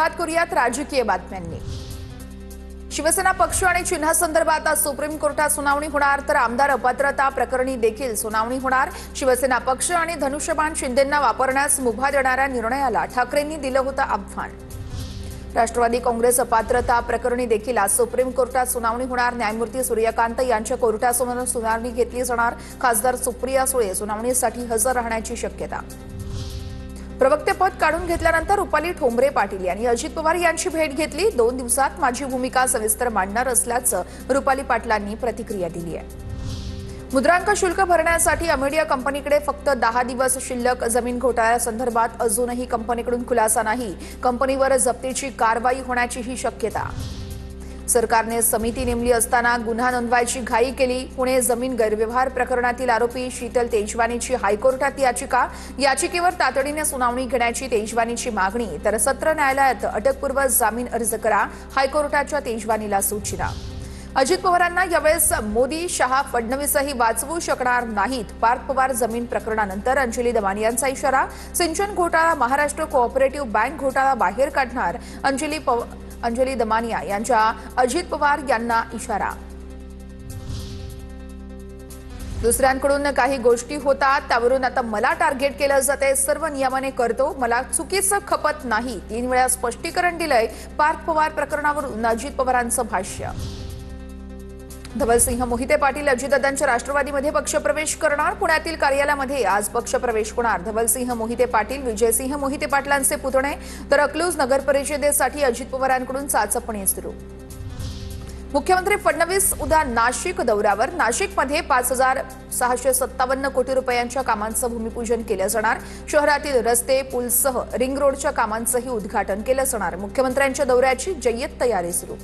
सुरुवात करूयात राजकीय बातम्यांनी। शिवसेना पक्ष आणि चिन्हासंदर्भात आज सुप्रीम कोर्टात सुनावणी होणार, तर आमदार अपात्रता प्रकरणी देखील सुनावणी होणार। शिवसेना पक्ष आणि धनुष्यबाण शिंदेंना वापरण्यास मुभा देणाऱ्या निर्णयाला ठाकरेंनी दिलं होतं आव्हान। राष्ट्रवादी काँग्रेस अपात्रता प्रकरणी देखील आज सुप्रीम कोर्टात सुनावणी होणार। न्यायमूर्ती सूर्यकांत यांच्या कोर्टासमोर सुनावणी घेतली जाणार। खासदार सुप्रिया सुळे सुनावणीसाठी हजर राहण्याची शक्यता। प्रवक्तेपद काढून घेतल्यानंतर रुपाली ठोंबरे पाटील यांनी अजित पवार यांची भेट घेतली। 2 दिवसात माझी भूमिका सविस्तर मांडणार असल्याचं रुपाली पाटलांनी प्रतिक्रिया दिली आहे। मुद्रांक शुल्क भरण्यासाठी अमेडिया कंपनीकडे फक्त 10 दिवस शिल्लक। जमीन घोटाळ्यासंदर्भात अजूनही कंपनीकडून खुलासा नाही। कंपनीवर जप्तीची कारवाई होण्याचीही शक्यता। सरकारने समिती नेमली असताना गुन्हा नोंदवायची घाई केली। पुणे जमीन गैरव्यवहार प्रकरणातील आरोपी शीतल तेजवानीची हायकोर्टात याचिका। याचिकेवर तातडीने सुनावणी घेण्याची तेजवानीची मागणी, तर सत्र न्यायालयात अटकपूर्व जामीन अर्ज करा, हायकोर्टाच्या तेजवानीला सूचना। अजित पवारांना यावेळेस मोदी, शहा, फडणवीसही वाचवू शकणार नाहीत। पार्थ पवार जमीन प्रकरणानंतर अंजली दमानी यांचा इशारा। सिंचन घोटाळा, महाराष्ट्र कोऑपरेटिव्ह बँक घोटाळा बाहेर काढणार, अंजली दमानिया यांच्या अजित पवार यांना इशारा। दुसऱ्यांकडून काही गोष्टी होतात त्यावरून आता मला टार्गेट केलं जाते। सर्व नियमाने करतो, मला चुकीचं खपत नाही। 3 वेळा स्पष्टीकरण दिलंय। पार्थ पवार प्रकरणावरून अजित पवारांचं भाष्य। धवलसिंह मोहिते पाटील अजितदादांच्या राष्ट्रवादीमध्ये पक्षप्रवेश करणार। पुण्यातील कार्यालयामध्ये आज पक्षप्रवेश होणार। धवलसिंह मोहिते पाटील, विजयसिंह मोहिते पाटलांचे पुतणे, तर अकलूज नगर परिषदेसाठी अजित पवारांकडून चाचपणी सुरू। मुख्यमंत्री फडणवीस उद्या नाशिक दौऱ्यावर। नाशिकमध्ये 5,657 कोटी रुपयांच्या कामांचं भूमिपूजन केलं जाणार। शहरातील रस्ते, पूलसह रिंग रोडच्या कामांचंही उद्घाटन केलं जाणार। मुख्यमंत्र्यांच्या दौऱ्याची जय्यत तयारी सुरू।